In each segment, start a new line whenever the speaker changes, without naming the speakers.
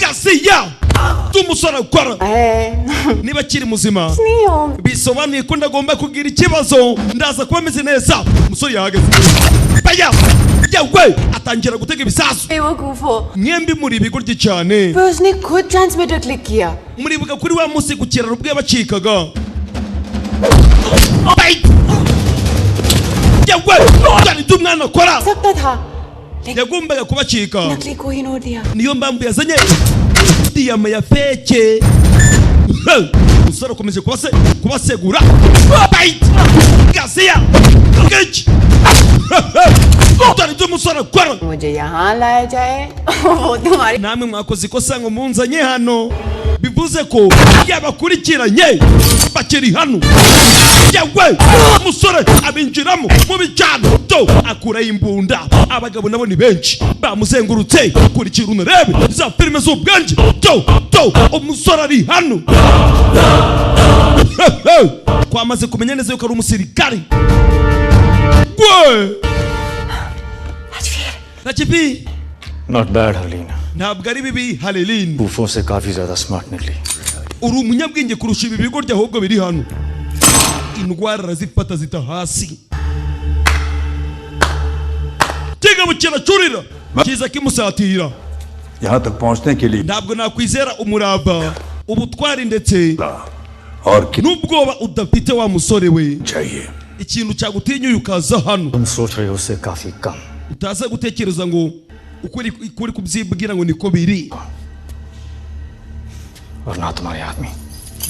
gasiya tumusora ukora niba kiri muzima bisobanuye ko ndagomba kugira ikibazo ndaza kuba meze neza umusore yahageze baya yawe atangira gutega ibisasu mwembi muri bigoryi cyane muribuka kuri wa munsi ku kiraro ubwe bacikaga yawe cyane umwana akora yagombaga kubacika niyo mpamvu yazanye diyama ya feke umusore akomeje kubasegura gasiya giki utari umusore akora namwe mwakoze ikosa ngo munzanye hano bivuze ko yabakurikiranye bakiri hano yawe umusore abinjiramo mu bicano to akuraho imbunda abagabo nabo ni benshi bamuzengurutse kurikira unarebe za filime z'ubwanjye to umusore ari hano twamaze kumenya neza yuko ari umusirikari Rajivi
Not bad, Halina.
ntabwo ari bibi Haleline
बूफों से काफी ज्यादा स्मार्ट निकली
uri umunyabwenge kurusha ibi bigo ahubwo biri hano indwara arazifata zita hasi kigabo kiracurira kiza kimusatira
यहाँ तक पहुंचने के लिए
ntabwo nakwizera umurava ubutwari ndetse
और
n'ubwoba udafite wa musore we
चाहिए
ikintu cyagutinyuye ukaza hano
तुम सोच रहे हो उससे काफी कम
utaza gutekereza ngo ukuri kubyibwira ngo niko biri
और ना तुम्हारे आदमी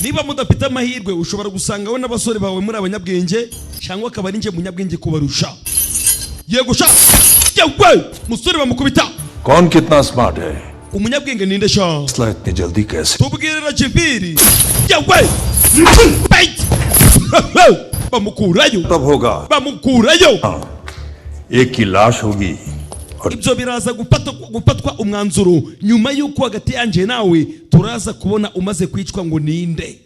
niba mudafite amahirwe ushobora gusanga we n'abasore bawe muri abanyabwenge cyangwa akaba ari nje munyabwenge kubarusha yego sha yewe musore bamukubita
कौन कितना स्मार्ट है
umunyabwenge ninde sha
मसला इतनी जल्दी कैसे
tubwire Rajiviri yewe bamukurayo
तब होगा
bamukurayo
एक की लाश होगी
ibyo biraza gufatwa umwanzuro nyuma yuko hagati yanjye nawe turaza kubona umaze kwicwa ngo ninde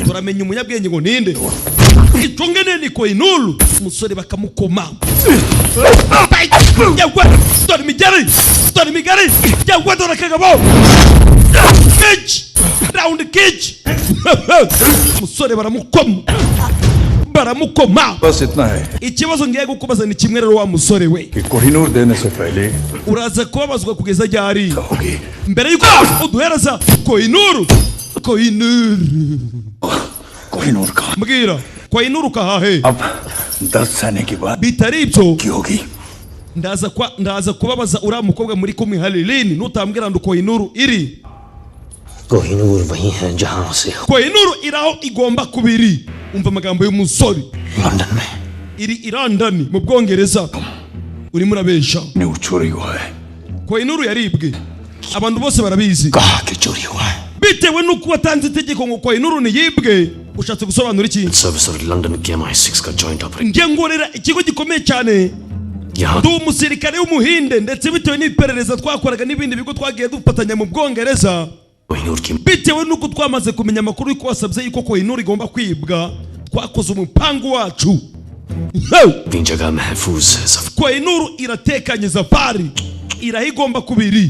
turamenya umunyabwenge ngo ninde itungene ni ko inulu umusore bakamukoma yawe dore migari yawe dore kagabo round cage umusore baramukoma
बस इतना है
ikibazo ngiye gukubaza ni kimwe rero wa musore we
कि कोहिनूर देने से पहले
uraza kubabazwa kugeza ryari
होगी
mbere yuko uduhereza koinuru
Kohinoor का
mbwira koinuru kahahe
अब 10 साल के बाद
bitari ibyo
की होगी
ndaza kubabaza uriya mukobwa muri kumwe Haleline nutambwira ndo koinuru iri
Kohinoor वही है जहां से
koinuru iraho igomba kubiri umva amagambo y'umusore
London में
iri irandani mu Bwongereza uri murabesha
news चोरी हुआ है
koinuru yaribwe abantu bose barabizi
कहा कि चोरी हुआ है
bitewe nuko watanze itegeko ngo koinuru niyibwe ushatse gusobanura iki
service और लंदन के MI6 का joint operation
ngiye ngorera ikigo gikomeye cyane
यहां
ndi umusirikare w'umuhinde ndetse bitewe n'iperereza twakoraga n'ibindi bigo twagiye dufatanya mu Bwongereza
Kohinoor की
bitewe nuko twamaze kumenya amakuru yuko wasabye yuko koinuru igomba kwibwa twakoze umupango wacu
अपनी जगह महफूज है सब
koinuru iratekanye safari irahigomba kubiri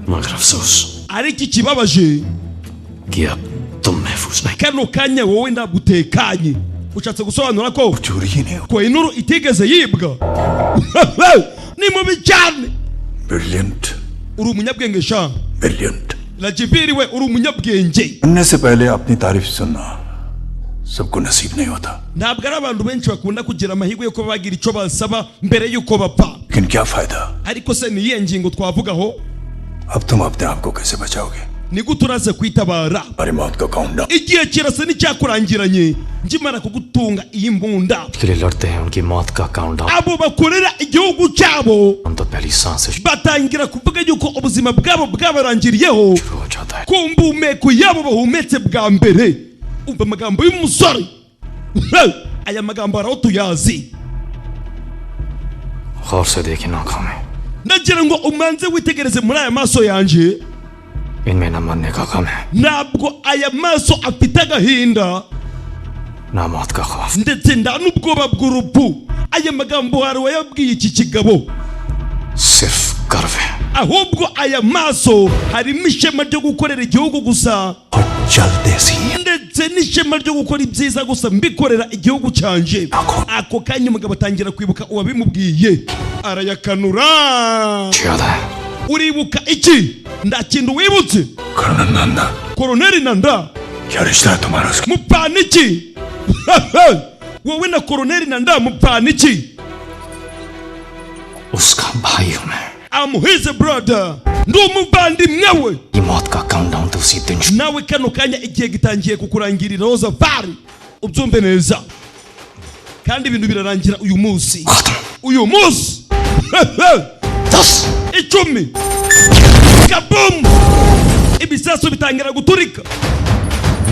मगर अफसोस
ariko ikibabaje
कि अब तुम महफूज नहीं
kano kanya wowe ndagutekanye ushatse gusobanura ko
चोरी ही नहीं
koinuru itigeze yibwa ni mubi cyane
brilliant
uri umunyabwenge sha
brilliant
Rajiviri we uri umunyabwenge
सुनने से पहले अपनी तारीफ सुनना सबको नसीब नहीं होता
ntabwo ari abantu benshi bakunda kugira amahirwe yo kuba bagira icyo basaba mbere yuko bapfa
लेकिन क्या फायदा
ariko se ni iyihe ngingo twavugaho
अब तुम अपने आप को कैसे बचाओगे
ni gute uraza kwitabara
हमारी मौत का countdown
igihe kirasa n'icyakurangiranye ngimara kugutunga iyi mbunda
के लिए लड़ते हैं उनकी मौत का countdown
abo bakorera igihugu cyabo
हम तो पहली सांस से
batangira kuvuga yuko ubuzima bwabo bwabarangiriyeho
शुरू हो जाता है
ku mbumeko yabo bahumetse bwa mbere umva amagambo y'umusore aya magambo araho tuyazi
गौर से देखे आंखों में
ndagira ngo umanze witegereze muri aya maso yanjye
इनमें न मरने का गम है
ntabwo aya maso afite agahinda
ना मौत का खौफ
ndetse nta n'ubwoba bw'urupfu aya magambo hari wayabwiye iki kigabo
सिर्फ गर्व है
ahubwo aya maso harimo ishema ryo gukorera igihugu gusa
और जलते सी
ndetse n'ishema ryo gukora ibyiza gusa mbikorera igihugu cyanje. Ako kanya umugabo atangira kwibuka uwabimubwiye arayakanura.
知らない
uribuka iki? nda kintu wibutse?
그러는 난다
Koroneli Nanda
야르시다 도마르스
mupana iki? wowe na Koroneli Nanda mupana iki?
उसका भाई हूं मैं
I'm his brother. Ndi umuvandimwe we.
ये मौत का काउंटडाउन तो उसी दिन शुरू
Nawe kano kanya igihe gitangiye kukurangiriraho safari. Ubyumve neza. Kandi ibintu birarangira uyu munsi.
खत्म
Uyu munsi.
10
Icumi. Kabum. Ibisasu bitangira guturika.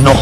너